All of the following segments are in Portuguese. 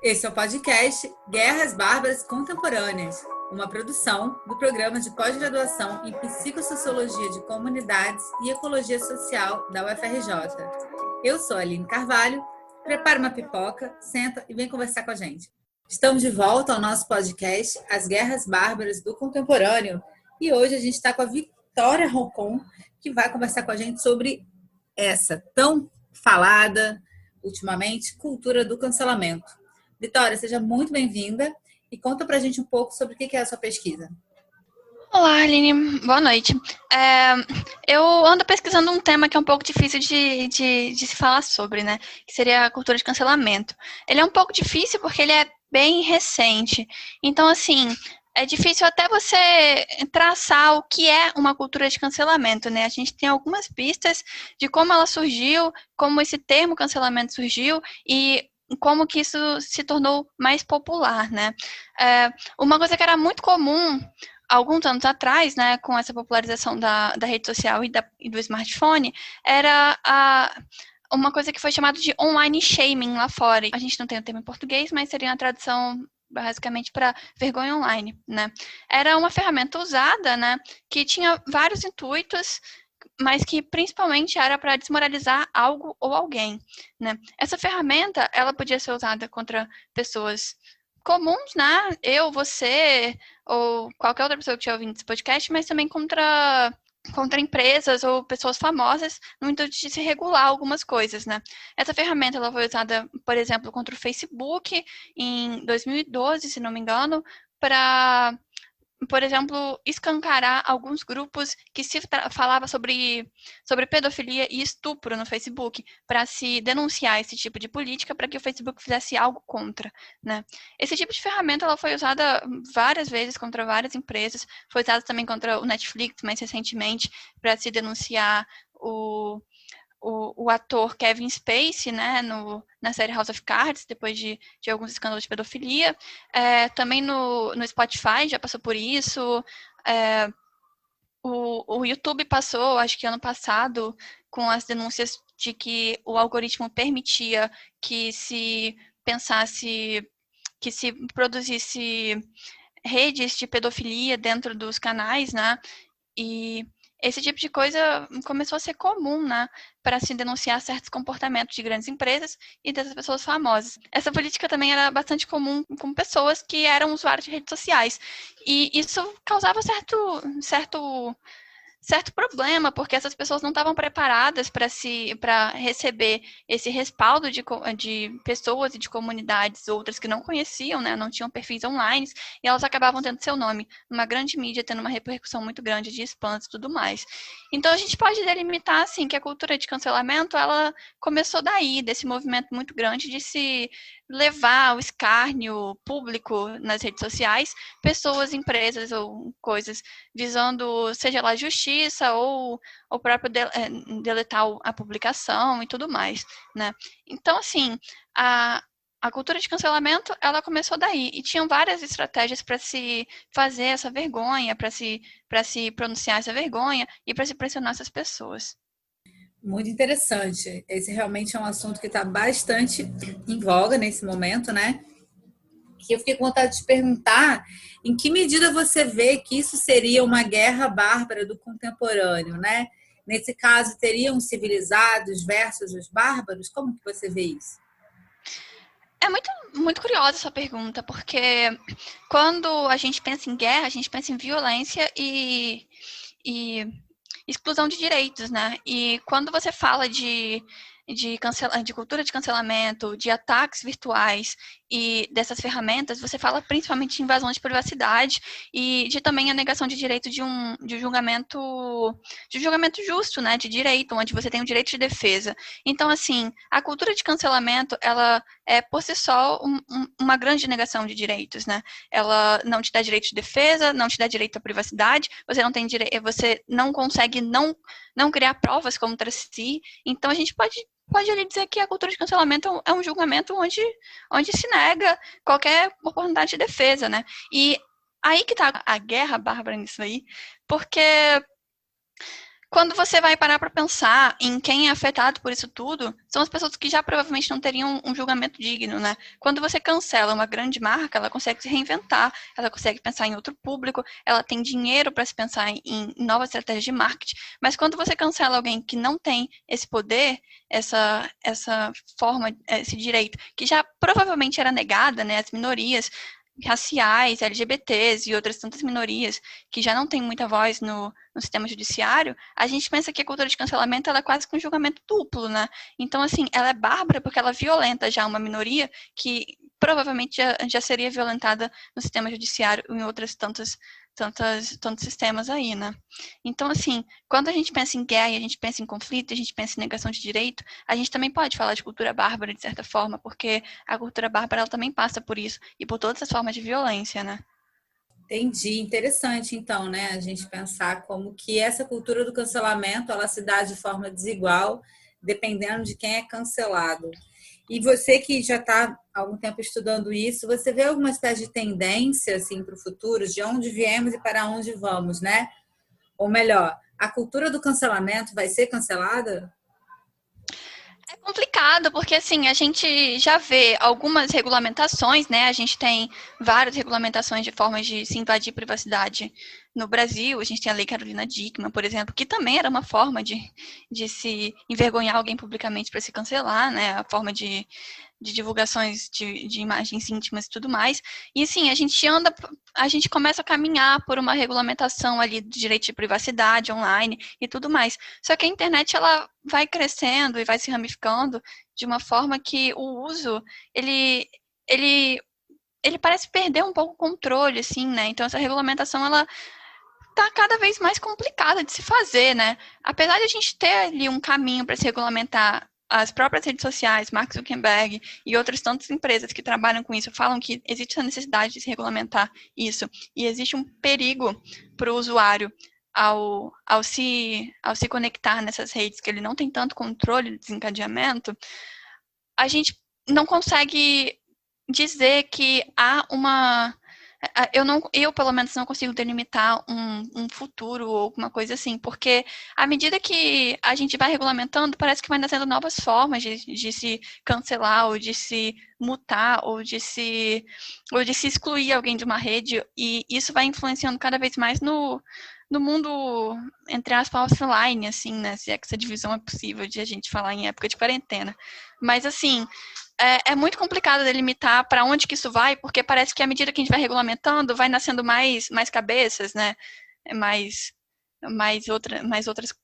Esse é o podcast Guerras Bárbaras Contemporâneas, uma produção do programa de pós-graduação em Psicossociologia de Comunidades e Ecologia Social da UFRJ. Eu sou a Aline Carvalho, prepara uma pipoca, senta e vem conversar com a gente. Estamos de volta ao nosso podcast As Guerras Bárbaras do Contemporâneo e hoje a gente está com a Vitória Roncon, que vai conversar com a gente sobre essa tão falada ultimamente cultura do cancelamento. Vitória, seja muito bem-vinda e conta pra gente um pouco sobre o que é a sua pesquisa. Olá, Aline. Boa noite. Eu ando pesquisando um tema que é um pouco difícil de se falar sobre, né? Que seria a cultura de cancelamento. Ele é um pouco difícil porque ele é bem recente. Então, assim, é difícil até você traçar o que é uma cultura de cancelamento, né? A gente tem algumas pistas de como ela surgiu, como esse termo cancelamento surgiu e como que isso se tornou mais popular, né? Uma coisa que era muito comum alguns anos atrás, né, com essa popularização da rede social e do smartphone, era uma coisa que foi chamada de online shaming lá fora. A gente não tem o termo em português, mas seria uma tradução basicamente para vergonha online, né? Era uma ferramenta usada, né, que tinha vários intuitos, mas que principalmente era para desmoralizar algo ou alguém, né? Essa ferramenta, ela podia ser usada contra pessoas comuns, né? Eu, você ou qualquer outra pessoa que estiver ouvindo esse podcast, mas também contra empresas ou pessoas famosas no intuito de se regular algumas coisas, né? Essa ferramenta ela foi usada, por exemplo, contra o Facebook em 2012, se não me engano, para, por exemplo, escancarar alguns grupos que se falava sobre pedofilia e estupro no Facebook, para se denunciar esse tipo de política, para que o Facebook fizesse algo contra, né? Esse tipo de ferramenta ela foi usada várias vezes contra várias empresas, foi usada também contra o Netflix, mais recentemente, para se denunciar o ator Kevin Spacey, né, na série House of Cards, depois de alguns escândalos de pedofilia. Também no Spotify já passou por isso. O YouTube passou, acho que ano passado, com as denúncias de que o algoritmo permitia que se pensasse, que se produzisse redes de pedofilia dentro dos canais, né? E esse tipo de coisa começou a ser comum, né, para se denunciar certos comportamentos de grandes empresas e dessas pessoas famosas. Essa política também era bastante comum com pessoas que eram usuários de redes sociais. E isso causava certo problema, porque essas pessoas não estavam preparadas para receber esse respaldo de pessoas e de comunidades outras que não conheciam, né, não tinham perfis online, e elas acabavam tendo seu nome numa grande mídia, tendo uma repercussão muito grande de spams e tudo mais. Então a gente pode delimitar assim que a cultura de cancelamento ela começou daí, desse movimento muito grande de se levar ao escárnio público nas redes sociais pessoas, empresas ou coisas visando, seja lá justiça ou o próprio deletar a publicação e tudo mais, né? Então, assim, a cultura de cancelamento, ela começou daí, e tinham várias estratégias para se fazer essa vergonha, para se pronunciar essa vergonha e para se pressionar essas pessoas. Muito interessante. Esse realmente é um assunto que está bastante em voga nesse momento, né? Que eu fiquei com vontade de te perguntar em que medida você vê que isso seria uma guerra bárbara do contemporâneo, né? Nesse caso, teriam os civilizados versus os bárbaros? Como que você vê isso? É muito curiosa essa pergunta, porque quando a gente pensa em guerra, a gente pensa em violência e exclusão de direitos, né? E quando você fala de cultura de cancelamento, de ataques virtuais e dessas ferramentas, você fala principalmente de invasão de privacidade e de também a negação de direito de julgamento justo, né? De direito, onde você tem o direito de defesa. Então, assim, a cultura de cancelamento, ela é por si só uma grande negação de direitos, né? Ela não te dá direito de defesa, não te dá direito à privacidade, você não tem direito, você não consegue não criar provas contra si. Então a gente pode ali dizer que a cultura de cancelamento é um julgamento onde se nega qualquer oportunidade de defesa, né? E aí que tá a guerra bárbara nisso aí, porque quando você vai parar para pensar em quem é afetado por isso tudo, são as pessoas que já provavelmente não teriam um julgamento digno, né? Quando você cancela uma grande marca, ela consegue se reinventar, ela consegue pensar em outro público, ela tem dinheiro para se pensar em novas estratégias de marketing. Mas quando você cancela alguém que não tem esse poder, essa forma, esse direito, que já provavelmente era negada, né? As minorias raciais, LGBTs e outras tantas minorias que já não têm muita voz no sistema judiciário, a gente pensa que a cultura de cancelamento ela é quase que um julgamento duplo, né? Então, assim, ela é bárbara porque ela violenta já uma minoria que provavelmente já seria violentada no sistema judiciário e em outras tantos sistemas aí, né? Então, assim, quando a gente pensa em guerra, a gente pensa em conflito, a gente pensa em negação de direito, a gente também pode falar de cultura bárbara, de certa forma, porque a cultura bárbara ela também passa por isso e por todas as formas de violência, né? Entendi, interessante então, né? A gente pensar como que essa cultura do cancelamento ela se dá de forma desigual, dependendo de quem é cancelado. E você que já está há algum tempo estudando isso, você vê alguma espécie de tendência assim para o futuro, de onde viemos e para onde vamos, né? Ou melhor, a cultura do cancelamento vai ser cancelada? É complicado, porque assim, a gente já vê algumas regulamentações, né? A gente tem várias regulamentações de formas de se invadir privacidade no Brasil. A gente tem a Lei Carolina Dickmann, por exemplo, que também era uma forma de se envergonhar alguém publicamente para se cancelar, né? A forma de divulgações de imagens íntimas e tudo mais. E assim, a gente começa a caminhar por uma regulamentação ali do direito de privacidade online e tudo mais. Só que a internet ela vai crescendo e vai se ramificando de uma forma que o uso ele ele parece perder um pouco o controle, assim, né? Então essa regulamentação ela tá cada vez mais complicada de se fazer, né? Apesar de a gente ter ali um caminho para se regulamentar, as próprias redes sociais, Mark Zuckerberg e outras tantas empresas que trabalham com isso falam que existe a necessidade de se regulamentar isso e existe um perigo para o usuário ao se conectar nessas redes, que ele não tem tanto controle de desencadeamento, a gente não consegue dizer que há uma eu pelo menos não consigo delimitar um futuro ou alguma coisa assim, porque à medida que a gente vai regulamentando, parece que vai nascendo novas formas de se cancelar, ou de se mutar, ou de se excluir alguém de uma rede, e isso vai influenciando cada vez mais no mundo, entre aspas, offline, assim, né, se é que essa divisão é possível de a gente falar em época de quarentena. Mas, assim, é muito complicado delimitar para onde que isso vai, porque parece que à medida que a gente vai regulamentando, vai nascendo mais cabeças, né? Mais outras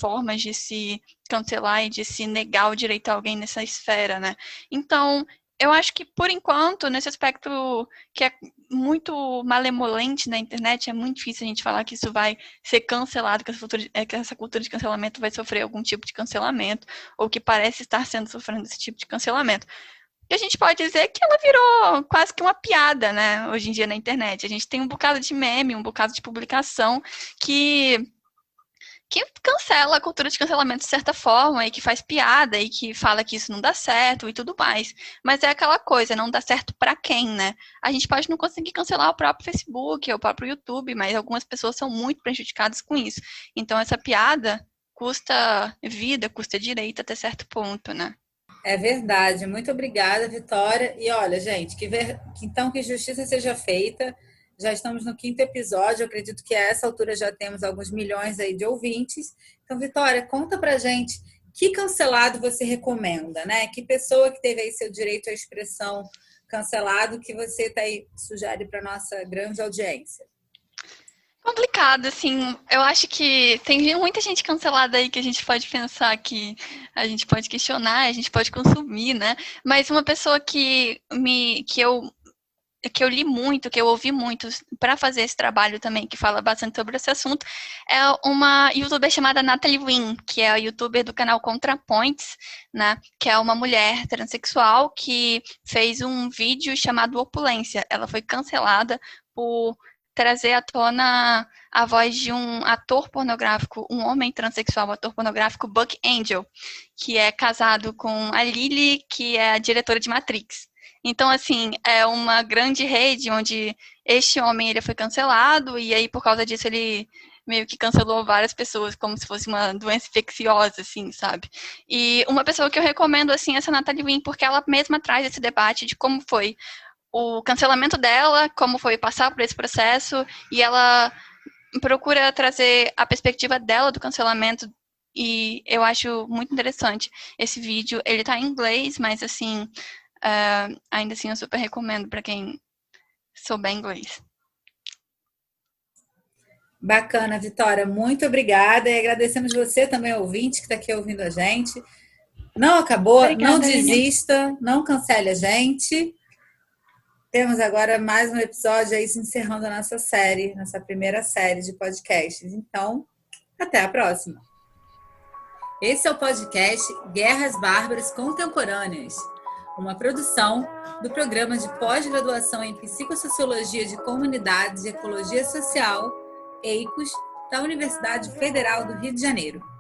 formas de se cancelar e de se negar o direito a alguém nessa esfera, né? Então, eu acho que, por enquanto, nesse aspecto que é muito malemolente na internet, é muito difícil a gente falar que isso vai ser cancelado, que essa cultura de cancelamento vai sofrer algum tipo de cancelamento, ou que parece estar sendo sofrendo esse tipo de cancelamento. E a gente pode dizer que ela virou quase que uma piada, né, hoje em dia na internet. A gente tem um bocado de meme, um bocado de publicação que cancela a cultura de cancelamento de certa forma e que faz piada e que fala que isso não dá certo e tudo mais. Mas é aquela coisa, não dá certo para quem, né? A gente pode não conseguir cancelar o próprio Facebook ou o próprio YouTube, mas algumas pessoas são muito prejudicadas com isso. Então essa piada custa vida, custa direito até certo ponto, né? É verdade. Muito obrigada, Vitória. E olha, gente, então que justiça seja feita. Já estamos no quinto episódio. Eu acredito que a essa altura já temos alguns milhões aí de ouvintes. Então, Vitória, conta pra gente que cancelado você recomenda, né? Que pessoa que teve aí seu direito à expressão cancelado que você tá aí, sugere para nossa grande audiência. Complicado, assim, eu acho que tem muita gente cancelada aí que a gente pode pensar que a gente pode questionar, a gente pode consumir, né? Mas uma pessoa que eu li muito, que eu ouvi muito para fazer esse trabalho também, que fala bastante sobre esse assunto, é uma youtuber chamada Natalie Wynn, que é a youtuber do canal ContraPoints, né? Que é uma mulher transexual que fez um vídeo chamado Opulência. Ela foi cancelada por trazer à tona a voz de um ator pornográfico, um homem transexual, ator pornográfico, Buck Angel, que é casado com a Lily, que é a diretora de Matrix. Então, assim, é uma grande rede onde este homem ele foi cancelado e aí, por causa disso, ele meio que cancelou várias pessoas como se fosse uma doença infecciosa, assim, sabe? E uma pessoa que eu recomendo, assim, é essa Nathalie Wynn, porque ela mesma traz esse debate de como foi o cancelamento dela, como foi passar por esse processo, e ela procura trazer a perspectiva dela do cancelamento, e eu acho muito interessante esse vídeo. Ele tá em inglês, mas, assim, ainda assim eu super recomendo para quem souber inglês. Bacana, Vitória. Muito obrigada e agradecemos você também, ouvinte, que está aqui ouvindo a gente. Não acabou, Obrigada, não Aline. desista, não cancele a gente. Temos agora mais um episódio aí se encerrando a nossa série, nossa primeira série de podcasts. Então, até a próxima. Esse é o podcast Guerras Bárbaras Contemporâneas, uma produção do Programa de Pós-Graduação em Psicossociologia de Comunidades e Ecologia Social, EICOS, da Universidade Federal do Rio de Janeiro.